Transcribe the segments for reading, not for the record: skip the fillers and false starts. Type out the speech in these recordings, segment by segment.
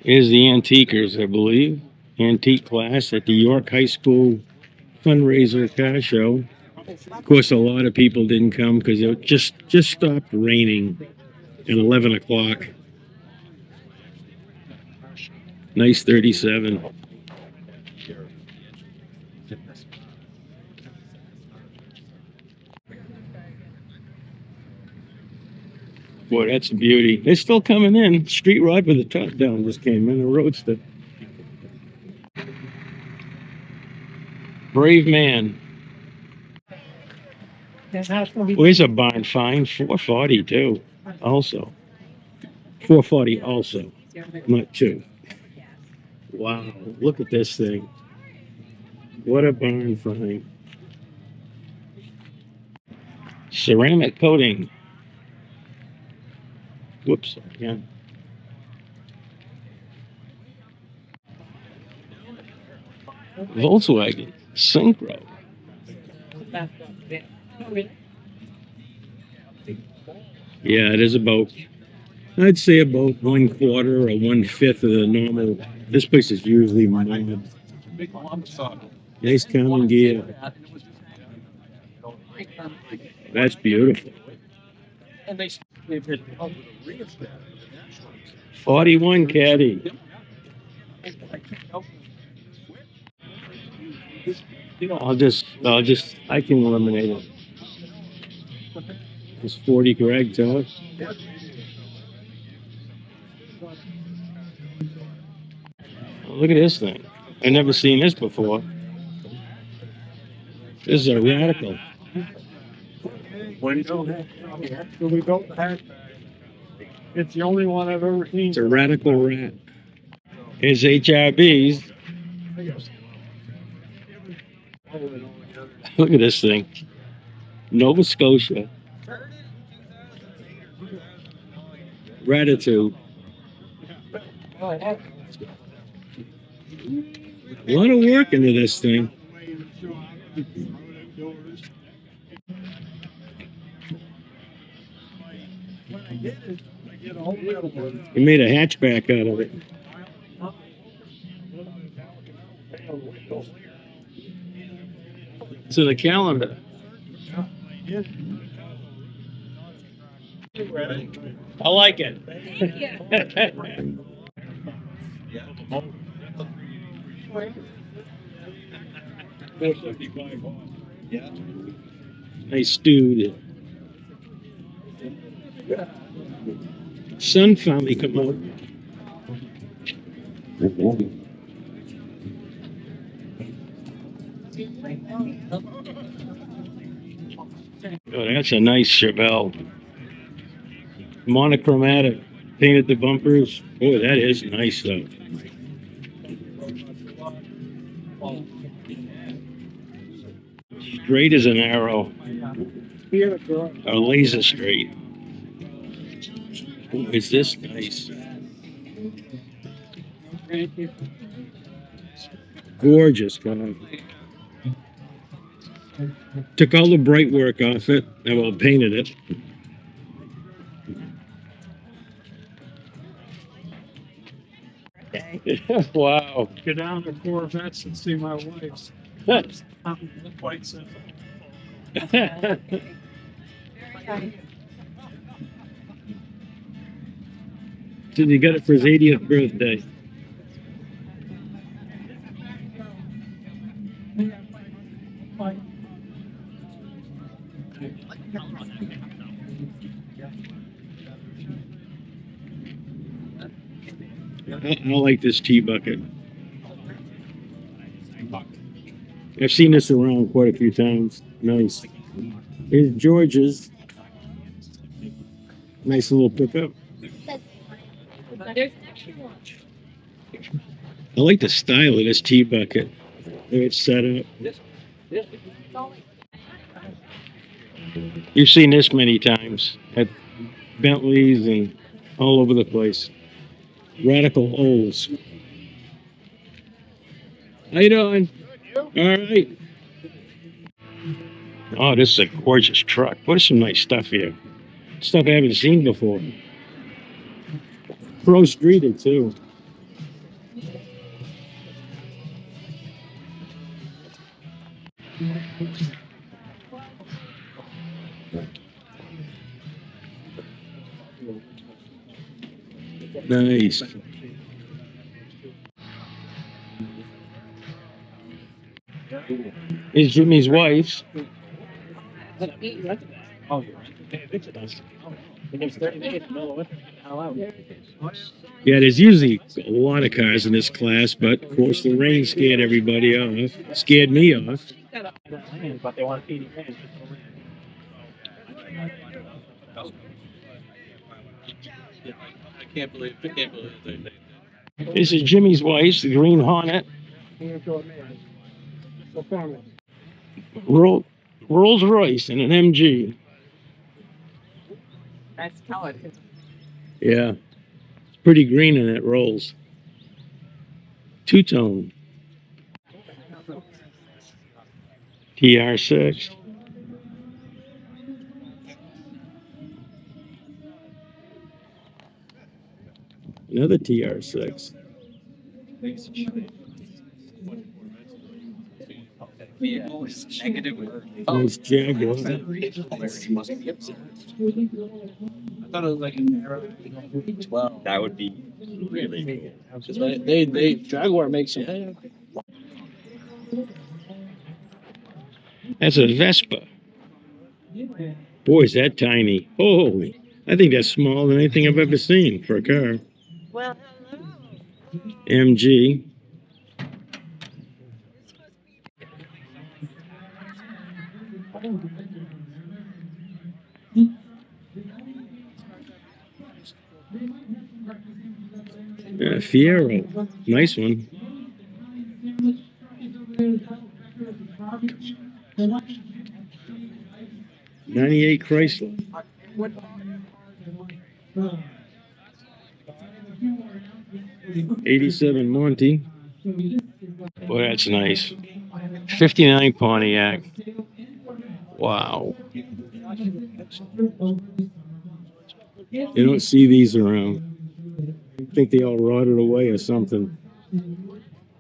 Is the antiquers, I believe. Antique class at the York High School fundraiser car show. Of course, a lot of people didn't come because it just stopped raining at 11 o'clock. Nice 37. Boy, that's a beauty. They're still coming in. Street Rod with the top down just came in, a roadster. Brave man. Where's a barn find? 440 too. Also. 440 also. Not two. Wow. Look at this thing. What a barn find. Ceramic coating. Whoops. Yeah. Volkswagen. Synchro. Yeah, it is about, I'd say about 1/4 or 1/5 of the normal. This place is usually mine. Nice common gear. That's beautiful. 41 caddy. I can eliminate it. It's 40 Greg to us. Look at this thing. I've never seen this before. This is a radical. It's the only one I've ever seen. It's a radical rat. Here's HRBs. Look at this thing. Nova Scotia. Gratitude. A lot of work into this thing. He made a hatchback out of it. To the calendar. I like it. Nice dude. Sun finally come out. Oh, that's a nice Chevelle. Monochromatic. Painted the bumpers. Boy, that is nice though. Straight as an arrow. Or laser straight. Boy, is this nice. Gorgeous car. Took all the bright work off it. Well, painted it. Wow. Go down to Corvettes and see my wife's. Quite simple. So he got it for his 80th birthday. I like this tea bucket. I've seen this around quite a few times. Nice. Here's George's. Nice little pickup. I like the style of this tea bucket. The way it's set up. You've seen this many times at Bentleys and all over the place. Radical Olds. How you doing? All right. Oh, this is a gorgeous truck. What is some nice stuff here? Stuff I haven't seen before. Pro streeted too. Nice. Here's Jimmy's wife's. Yeah, there's usually a lot of cars in this class, but of course the rain scared everybody off. Scared me off. But they want 80 grand. I can't believe This is Jimmy's wife's, the green Hornet. Rolls Royce and an MG. Nice color. Yeah, it's pretty green in it Rolls. Two-tone. TR6. Another TR6. Nice Jaguar. I thought it was like an era 12. That would be really cool. They Jaguar makes them. That's a Vespa. Boy, is that tiny. Holy. I think that's smaller than anything I've ever seen for a car. Well, hello. MG. Fiero. Nice one. '98 Chrysler. '87 Monty. Boy, that's nice. '59 Pontiac. Wow. You don't see these around. I think they all rotted away or something.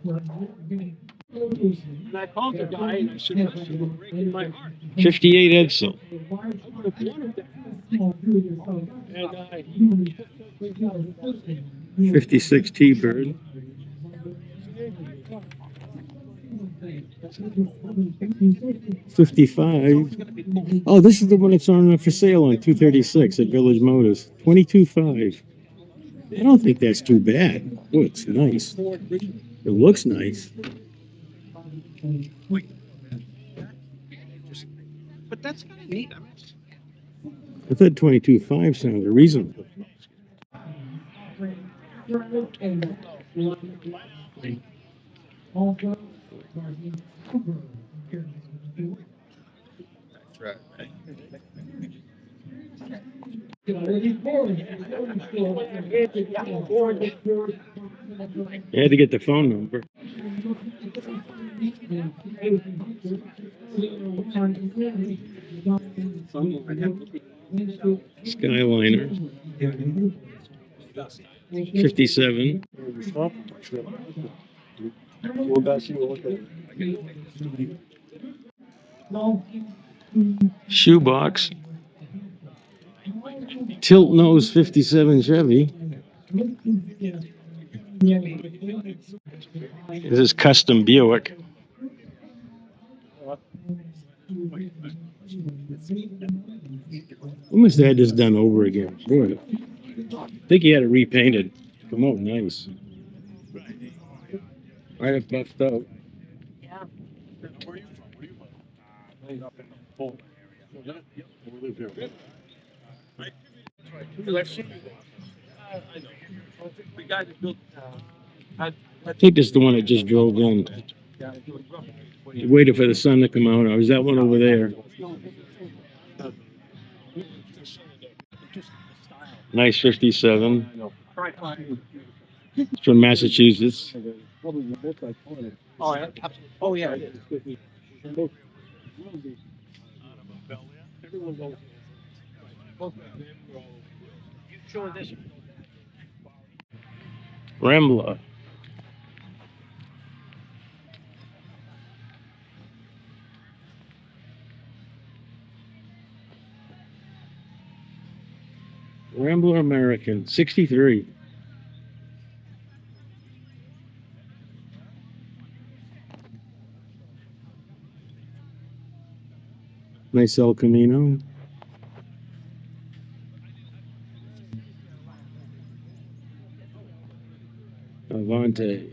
And I called the guy and I said, "You're breaking my heart." 58 Edsel. I would have wanted that. And 56 T-Bird. 55. Oh, this is the one that's on for sale on 236 at Village Motors. 22.5. I don't think that's too bad. Oh, it's nice. It looks nice. but that's kind of neat. I mean, I thought 22.5 sounded reasonable. that's right. You had to get the phone number. Skyliner. 57. Shoebox. Tilt nose 57 Chevy. This is custom Buick. Almost had this done over again. Boy, I think he had it repainted. Come out nice. Right up buffed up. Yeah. Where are you from? Where are you from? Up in Poland. We live here. I know. The guy that built. I think this is the one that just drove in. Waited for the sun to come out. Or was that one over there? Nice 57. It's from Massachusetts. Oh, yeah. Oh, yeah. It is. Everyone goes. You show this. Rambler American, 63. Nice El Camino. Avante.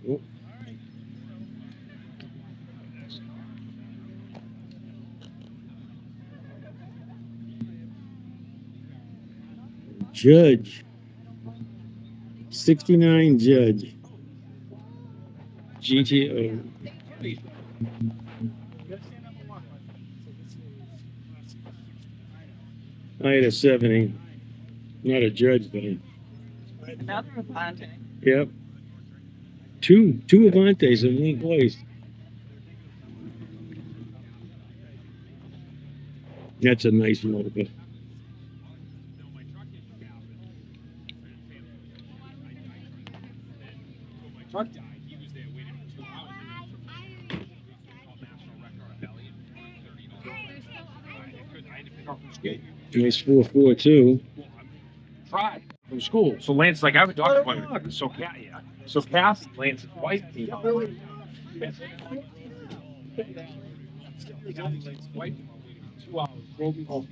Oh, Judge. 69 Judge. GTO. I had a 70. Not a Judge, though. Another Avante. Yep. Two Avantes in one place. That's a nice motor. Nice 442. Tried from school. So Lance, like I have a doctor appointment. So yeah. So Cass, Lance's wife, came out. Lance's wife came out waiting for 2 hours. Drove me home.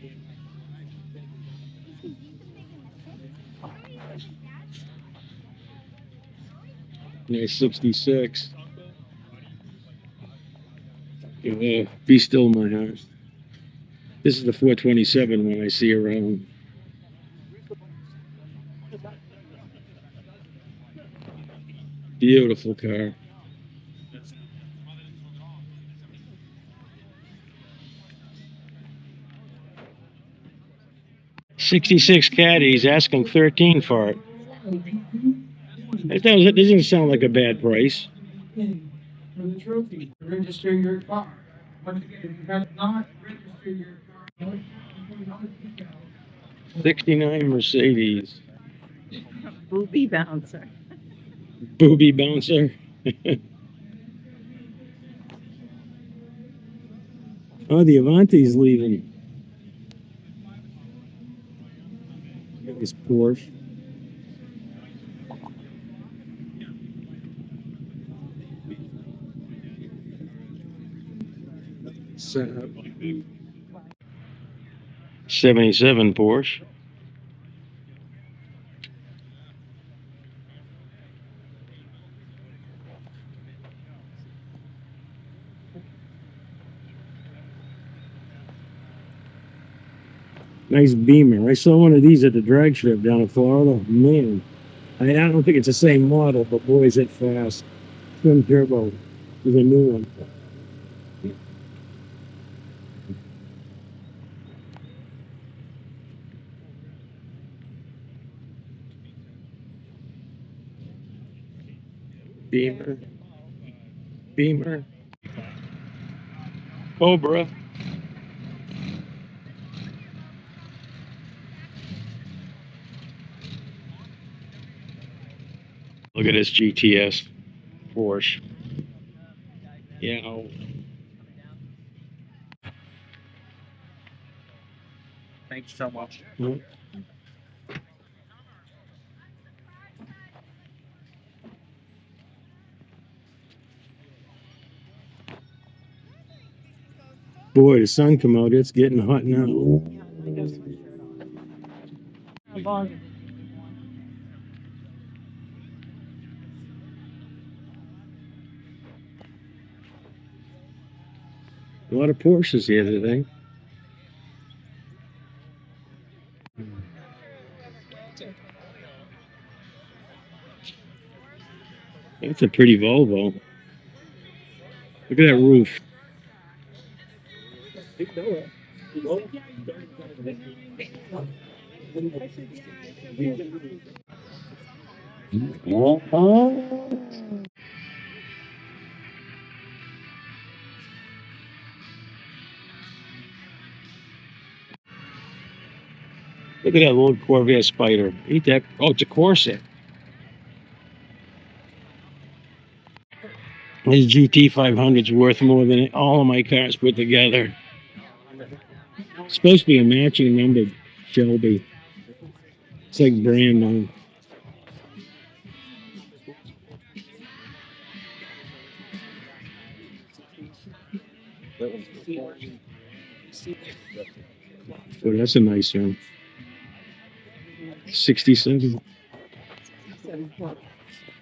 Nice 66. Be still my heart. This is the 427 when I see around. Beautiful car. '66 Caddies asking 13 for it. That doesn't sound like a bad price. For the trophy, register your car. Once again, if you have not registered your car, 69 Mercedes. Booby bouncer. Booby bouncer. Oh, the Avanti's leaving. His Porsche. Set up. 77 Porsche. Nice Beamer. I saw one of these at the drag strip down in Florida. Man, I don't think it's the same model, but boy, is it fast. Twin turbo is a new one. Beamer. Cobra. Look at this GTS Porsche. Yeah. Thanks so much. Boy, the sun come out. It's getting hot now. Yeah, I got my shirt on. How long is it? A lot of Porsches here today. That's a pretty Volvo. Look at that roof. Look at that little Corvette Spider. Ain't that? Oh, it's a Corset. His GT 500's worth more than all of my cars put together. It's supposed to be a matching number, Shelby. It's like brand new. Oh, that's a nice one. 67.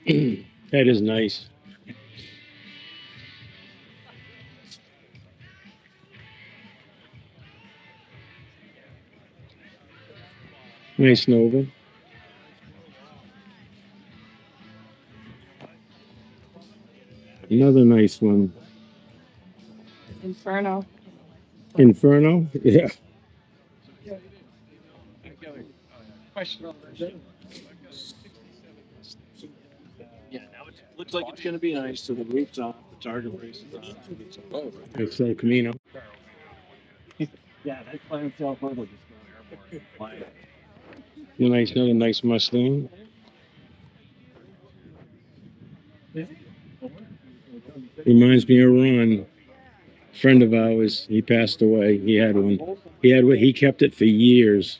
That is nice. Nice Nova. Another nice one. Inferno. Inferno? Yeah. Yeah, now it looks like it's going to be nice. So the roof's off, the target race is on. It's El Camino. Yeah, that's by itself. Just going airborne. Another nice Mustang. Reminds me of Ron, a friend of ours. He passed away. He had one. He kept it for years.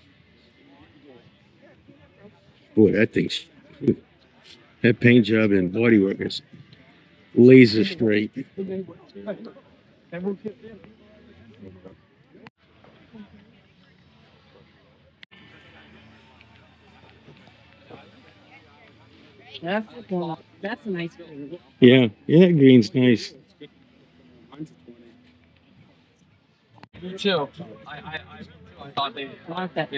Boy, that paint job and bodywork is laser straight. That's a nice one. Yeah, green's nice. Me too. I thought they. I want that.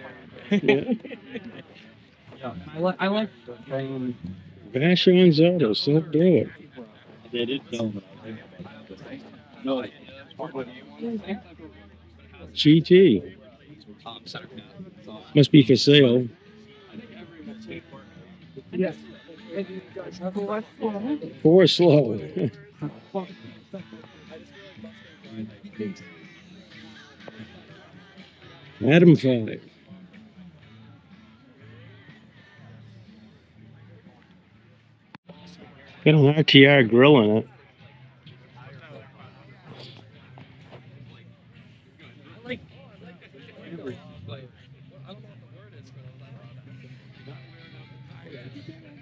Yeah. I like. Vashon's Auto, South Door. They did film it. No. GT. Must be for sale. Yes. Four slow. Adam 5. Got an RTR grill in it.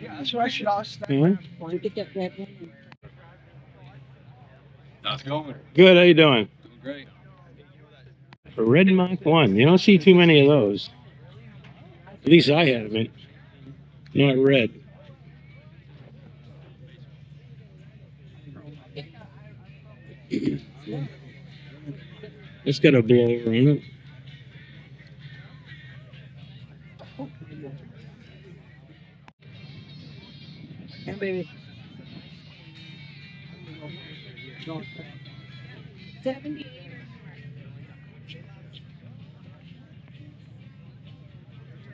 Yeah, that's what I should ask. Huh? Get that red one. How's it going? Good, how you doing? Great. A red Mark 1. You don't see too many of those. At least I haven't. Not red. It's got a blower on it. Yeah, baby. 70.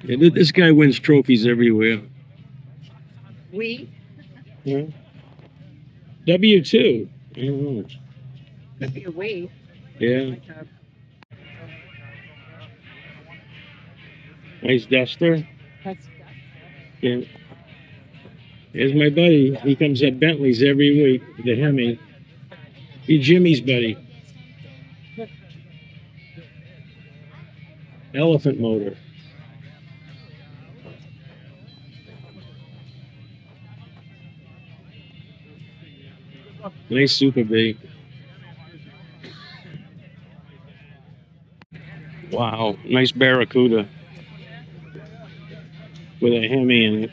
Yeah, this guy wins trophies everywhere. We. Yeah. W2. I don't know. Could be a we. Yeah. Nice duster. That's. Yeah. Here's my buddy. He comes at Bentley's every week. The Hemi. He's Jimmy's buddy. Elephant motor. Nice Super B. Wow. Nice Barracuda. With a Hemi in it.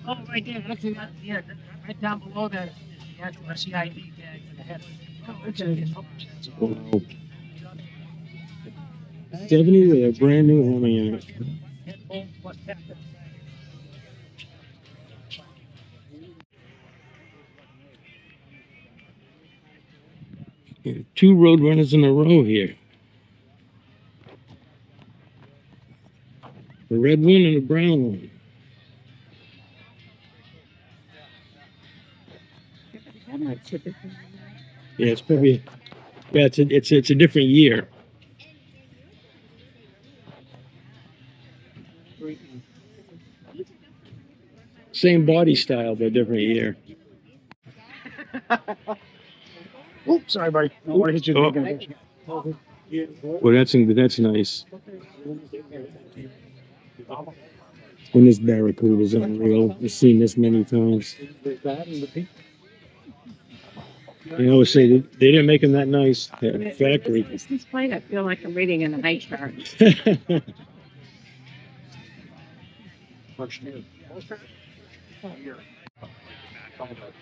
Oh, right there, actually, yeah, right down below that, the actual CID tag for the head. Oh, okay. Wow. 70 with a brand new Hemi in it. Yeah, 2 Roadrunners in a row here. A red one and a brown one. Yeah, it's probably, yeah, it's a different year. Same body style, but different year. Oops, sorry, buddy. I don't want to hit you. Oh. Well, that's nice. And this Barracuda is unreal. I've seen this many times. I always say they didn't make them that nice. The factory. This plate, I feel like I'm reading in a high chart.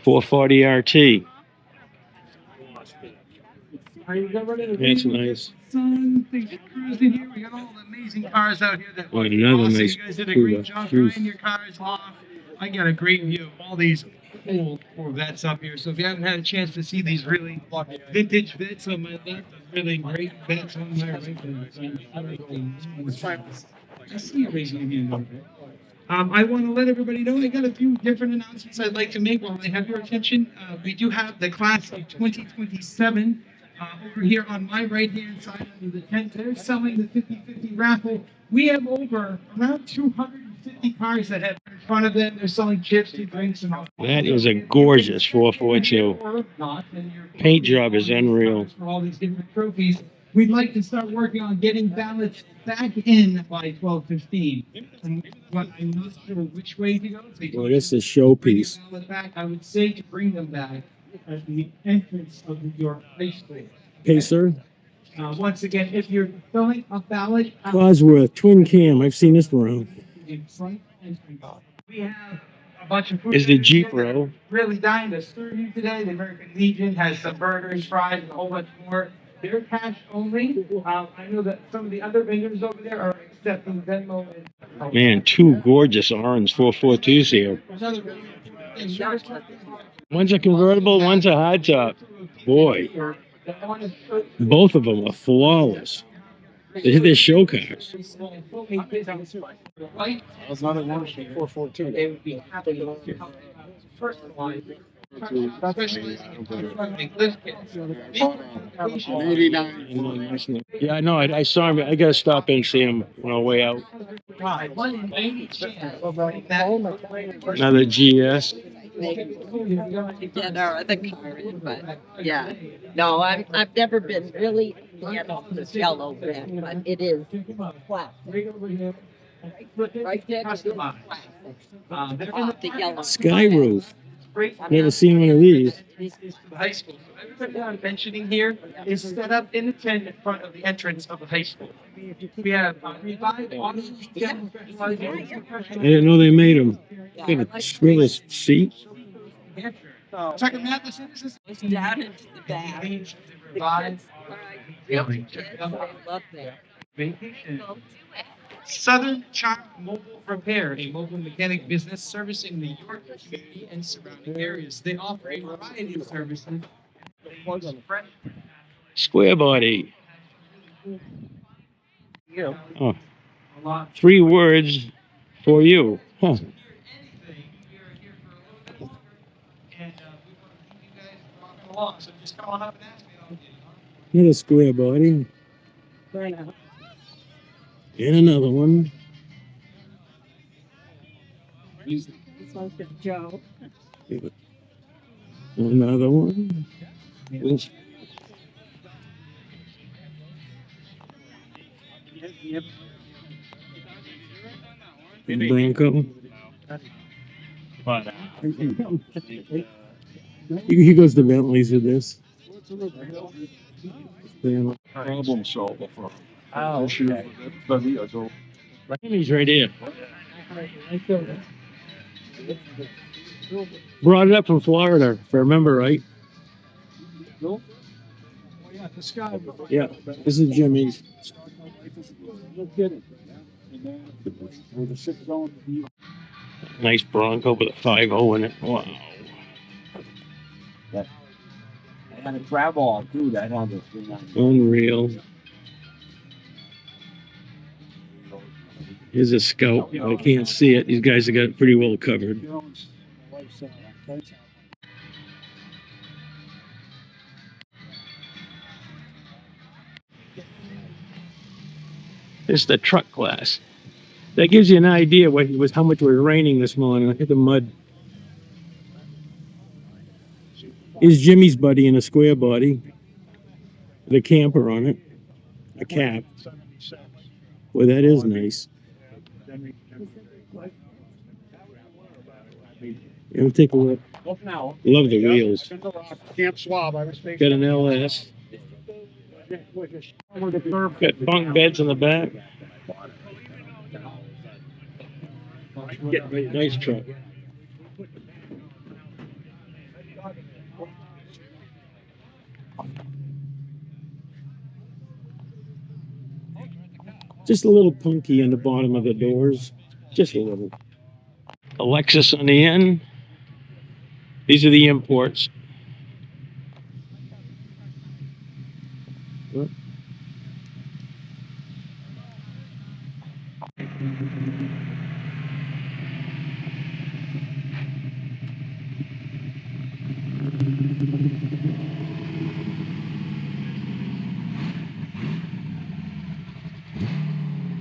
440 RT. Are you guys ready to That's leave? nice. Son, things are cruising here. We got all the amazing cars out here that Oh, look another awesome. nice You guys did a Cuda. great job Jeez. drying your cars off. I got a great view of all these old Corvettes up here. So if you haven't had a chance to see these really vintage Vets on my left, the really great Vets on my right. I see you raising your hand over there. I want to let everybody know I got a few different announcements I'd like to make while I have your attention. We do have the class of 2027 over here on my right-hand side under the tent. They're selling the 50/50 raffle. We have over around 250 cars that have in front of them. They're selling chips, drinks, and all. That is a gorgeous 442. Paint job is unreal. For all these different trophies. We'd like to start working on getting ballots back in by 12:15. And what I'm not sure which way to go. Well, this is a showpiece. Back, I would say to bring them back at the entrance of the York High School. Pacer. Once again, if you're filling a ballot, Cosworth, twin cam. I've seen this around. we have a bunch of food. Is the Jeep vendors here that row. are really dying to serve you today. The American Legion has some burgers, fries, and a whole bunch more. They're cash only. I know that some of the other vendors over there are accepting Venmo. And Man, two gorgeous orange 442s here. One's a convertible, one's a hardtop. Boy, both of them are flawless. They're show cars. That's not a one 442. They would be happy to personalize it. Yeah, I know. I saw him. I gotta stop in and see him on our way out. Another GS. Get our other car in, but yeah. No, I've never been really fan of this yellow van, but it is flat. Right there, it's flat. The yellow. Sky roof. Never seen one of these. The high school. So everybody I'm mentioning here is set up in the tent in front of the entrance of the high school. We have revived auto general specialization. I didn't know they made them. Look at the Swillis seat. Check them out. This is Down into the back. revived. I love that. Vacation. Southern Charm Mobile Repair, a mobile mechanic business servicing the York community and surrounding areas. They offer a variety of services. Square body. You. Oh, 3 words for you. Huh. So just come on up and ask me. Another square body. Burn out. And another one. This one's for Joe. Another one. Bronco. He goes to Bentley's with this. Problem solver for Oh, issue okay. with the vehicle. He's right here. Brought it up from Florida, if I remember right. Yeah, this guy. Yeah, this is Jimmy's. No kidding. And then with the ship going to the Nice Bronco with a 5.0 in it. Wow. I had a grab all too that had the 390. Unreal. Here's a Scout. I can't see it. These guys have got it pretty well covered. It's the truck class. That gives you an idea what it was, how much it was raining this morning. Look at the mud. Here's Jimmy's buddy in a square body, with a camper on it, a cap. Well, that is nice. Let me take a look. Love the wheels. Camp Swab, I was Got an LS. Got bunk beds in the back. Nice truck. Just a little punky on the bottom of the doors. Just a little. A Lexus on the end. These are the imports.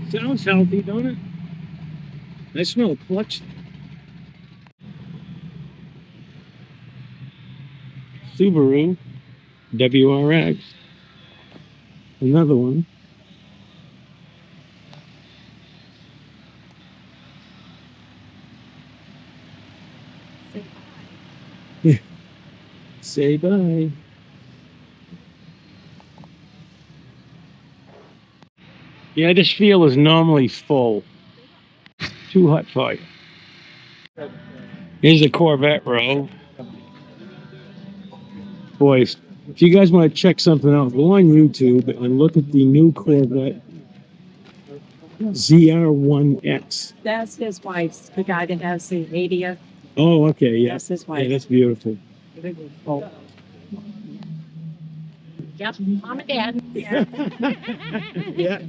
Sounds healthy, don't it? I smell clutch. Subaru WRX. Another one. Yeah. Say bye. Yeah, this field is normally full. Too hot for you. Here's the Corvette row. Boys, if you guys want to check something out, go on YouTube and look at the new Corvette ZR1X. That's his wife's, the guy that has the 80th. Oh, okay, yeah. That's his Yeah, wife. that's beautiful. Oh. Yep, mom and dad. Yeah. Yeah.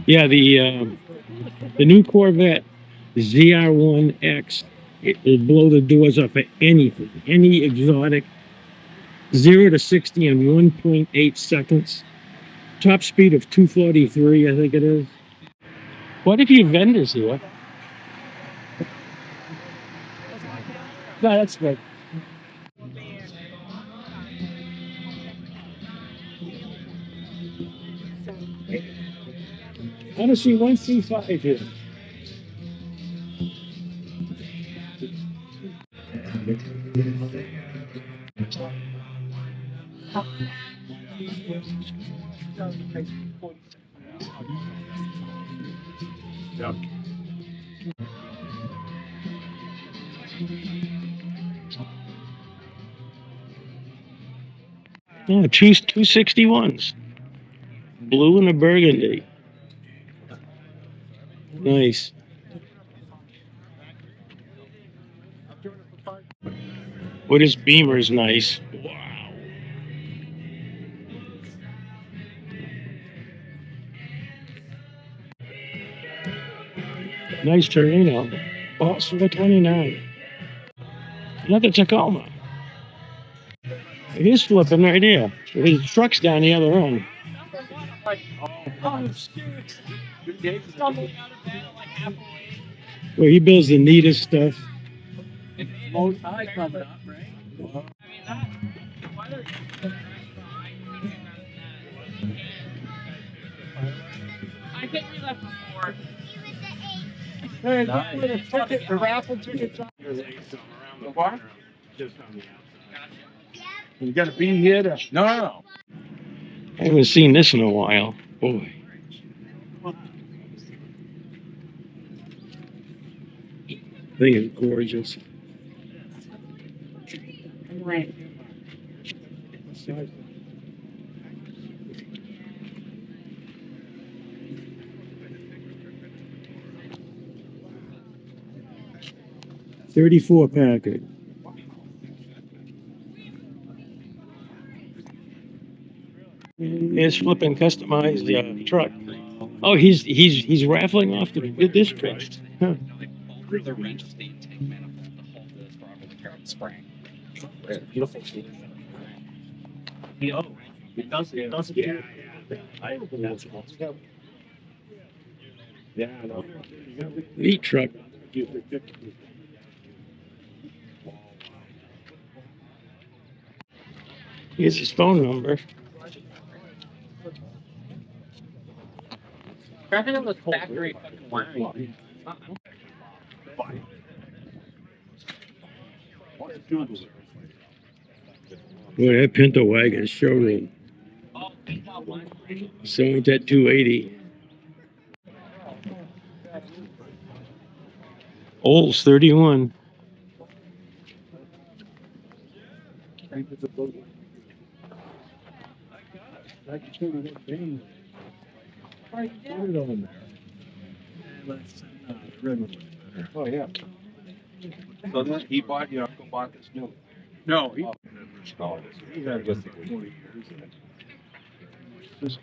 Yeah, the new Corvette ZR1X, it will blow the doors off of anything, any exotic. 0 to 60 in 1.8 seconds. Top speed of 243, I think it is. What if your vendors here? No, that's good. I want to see one C5 here. Yeah, two 261s. Blue and a burgundy. Nice. Well, this Beamer is nice. Wow. Nice Torino. Oh, it's for the 29. Another Tacoma. He's flipping right here. His truck's down the other end. Well, he builds the neatest stuff. I think we left before. Hey, look where the ticket, the raffle tickets are. What? You gotta be here to. No. I haven't seen this in a while. Boy. Thing is gorgeous. Right. .34 Packard. Here's flipping customized truck. Oh, he's raffling off the disc brakes. Huh. The wrench is the intake manifold to hold the throttle the current spring. Beautiful. Oh, it does. It does. Yeah. I that's awesome. Yeah. I know. Meat truck. Here's his phone number. Driving on the factory fucking line. Boy, that Pinto wagon showroom. So ain't that 280? Olds 31. Oh, yeah. So this, he bought, your uncle bought this new? No, He had this for 40 years.